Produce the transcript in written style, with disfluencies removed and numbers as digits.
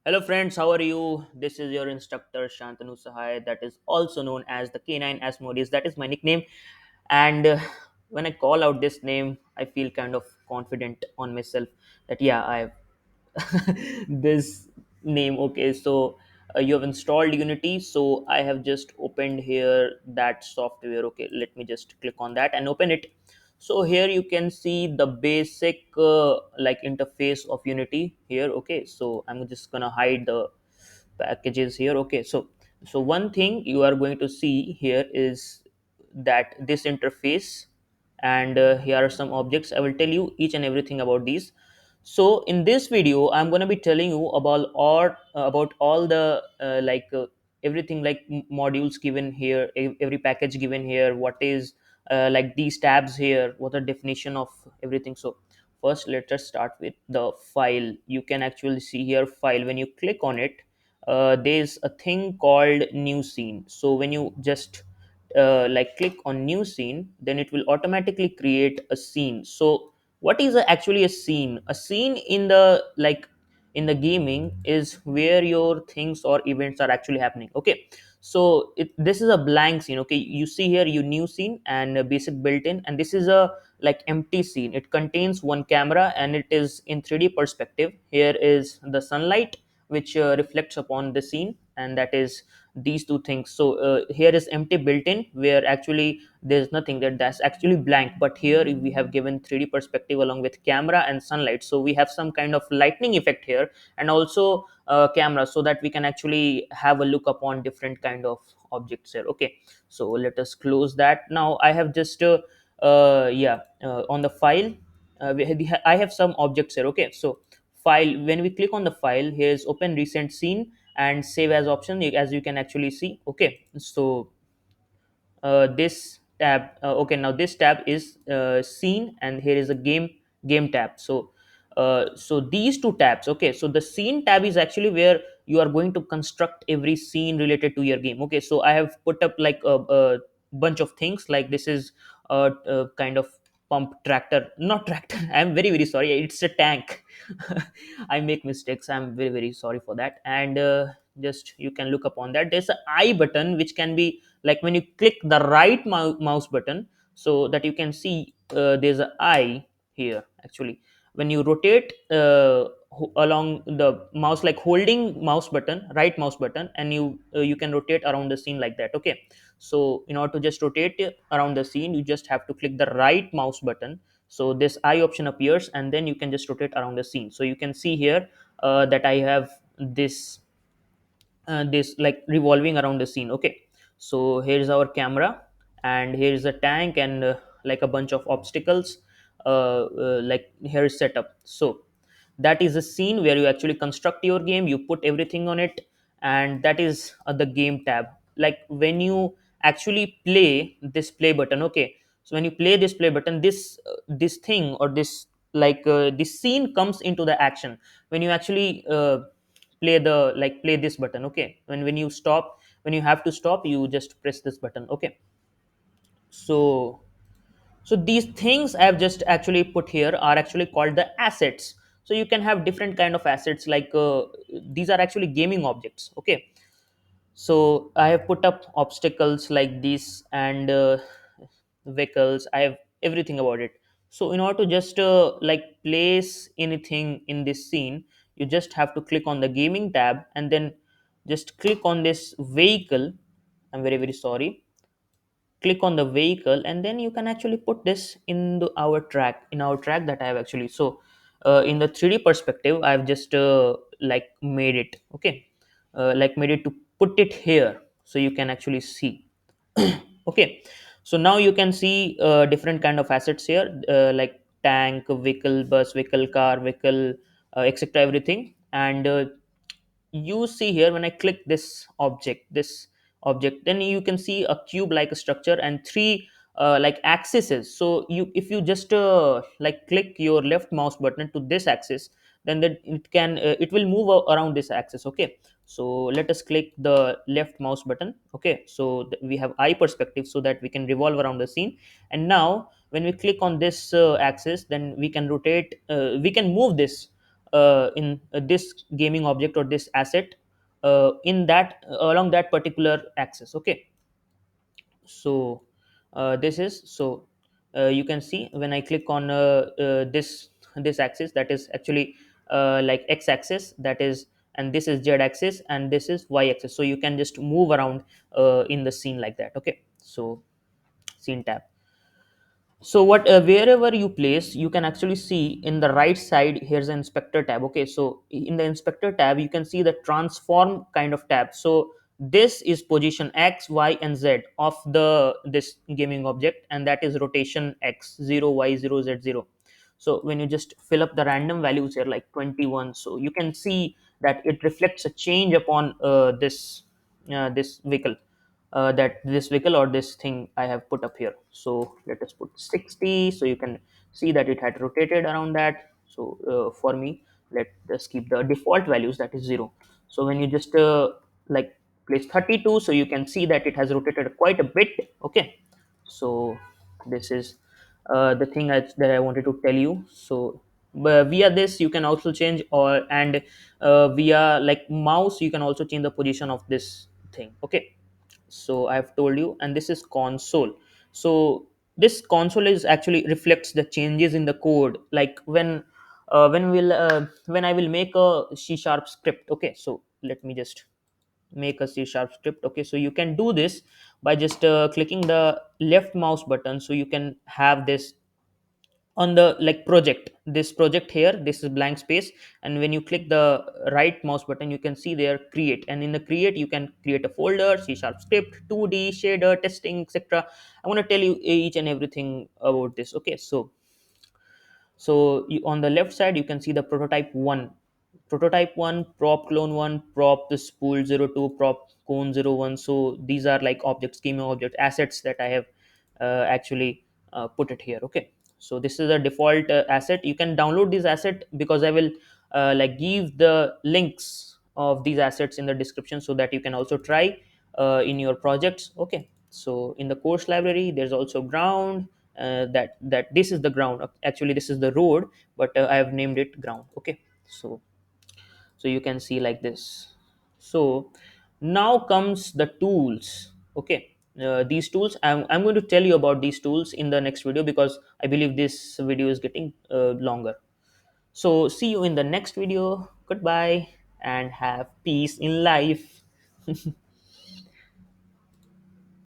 Hello, friends. How are you? This is your instructor Shantanu Sahai, that is also known as the K9 Asmodeus. That is my nickname. And when I call out this name, I feel kind of confident on myself that yeah, I have this name. Okay, so you have installed Unity. So I have just opened here that software. Okay, let me just click on that and open it. So here you can see the basic like interface of Unity here. Okay, so I'm just gonna hide the packages here. Okay, so one thing you are going to see here is that this interface, and here are some objects. I will tell you each and everything about these. So in this video I'm going to be telling you about all the everything, like modules given here, every package given here, what is like these tabs here, what are definition of everything. So first let us start with the file. You can actually see here file. When you click on it, there's a thing called new scene. So when you just like click on new scene, then it will automatically create a scene. So what is actually a scene? A scene in the in the gaming is where your things or events are actually happening. Okay, so this is a blank scene. Okay, you see here you new scene and a basic built-in, and this is a like empty scene. It contains one camera and it is in 3D perspective. Here is the sunlight which reflects upon the scene, and that is these two things. So here is empty built-in, where actually there's nothing, that's actually blank. But here we have given 3D perspective along with camera and sunlight, so we have some kind of lightning effect here, and also camera, so that we can actually have a look upon different kind of objects here. Okay, so let us close that. Now I have just on the file, I have some objects here. Okay, so file, when we click on the file, here's open recent scene and save as option, as you can actually see. Okay, so this tab, okay, now this tab is scene, and here is a game tab. So so these two tabs. Okay, so the scene tab is actually where you are going to construct every scene related to your game. Okay, so I have put up like a bunch of things, like this is a kind of pump tractor, not tractor. I'm very very sorry, it's a tank. I make mistakes, I'm very very sorry for that. And just you can look upon that, there's a I button which can be like when you click the right mouse button, so that you can see there's a eye here. Actually, when you rotate along the mouse, like holding mouse button, right mouse button, and you can rotate around the scene like that. Okay, so in order to just rotate it around the scene, you just have to click the right mouse button, so this eye option appears, and then you can just rotate around the scene. So you can see here that I have this like revolving around the scene. Okay, so here's our camera, and here's a tank, and like a bunch of obstacles. Like here is setup. So that is a scene where you actually construct your game, you put everything on it, and that is the game tab. Like when you actually play this play button. Okay, so when you play this play button, this thing, or this scene comes into the action when you actually play this button. Okay, when you stop, when you have to stop, you just press this button. Okay, so so these things I have just actually put here are actually called the assets. So you can have different kind of assets, like these are actually gaming objects. Okay, so I have put up obstacles like this, and vehicles, I have everything about it. So in order to just like place anything in this scene, you just have to click on the gaming tab, and then just click on this vehicle. I'm very very sorry, click on the vehicle, and then you can actually put this in our track that I have actually. So in the 3D perspective, I've just like made it. Okay, like made it to put it here, so you can actually see. Okay, so now you can see different kind of assets here, like tank, vehicle, bus, vehicle, car, vehicle, etc, everything. And you see here, when I click this object, then you can see a cube like structure and three like axes. So you, if you just like click your left mouse button to this axis, then it will move around this axis. Okay, so let us click the left mouse button. Okay, so we have eye perspective, so that we can revolve around the scene. And now when we click on this axis, then we can rotate, we can move this in this gaming object or this asset in that along that particular axis. Okay, so this is so you can see when I click on this axis, that is actually like x axis, that is, and this is z axis, and this is y axis, so you can just move around in the scene like that. Okay, so scene tab. So what wherever you place, you can actually see in the right side, here's an inspector tab. Okay, so in the inspector tab you can see the transform kind of tab. So this is position x, y, and z of the this gaming object, and that is rotation x, 0, y, 0, z, 0. So when you just fill up the random values here like 21, so you can see that it reflects a change upon this vehicle, that this vehicle or this thing I have put up here. So let us put 60, so you can see that it had rotated around that. So for me, let us keep the default values, that is 0. So when you just like place 32, so you can see that it has rotated quite a bit. Okay, so this is the thing that I wanted to tell you. So via this you can also change, or and via like mouse you can also change the position of this thing. Okay, so I have told you, and this is console. So this console is actually reflects the changes in the code, like when I will make a C sharp script. Okay, so let me just make a C sharp script. Okay, so you can do this by just clicking the left mouse button, so you can have this on the like project, this project here, this is blank space, and when you click the right mouse button, you can see there create, and in the create you can create a folder, C sharp script, 2D shader testing, etc. I want to tell you each and everything about this. Okay, so on the left side you can see the prototype 1, prototype 1, prop clone 1, prop the spool 02, prop cone 01. So these are like object schema object assets that I have actually put it here. Okay, so this is a default asset. You can download this asset because I will like give the links of these assets in the description, so that you can also try in your projects. Okay, so in the course library there's also ground, that this is the ground. Actually this is the road, but I have named it ground. Okay, so you can see like this. So now comes the tools. Okay, these tools, I'm going to tell you about these tools in the next video, because I believe this video is getting longer. So see you in the next video. Goodbye and have peace in life.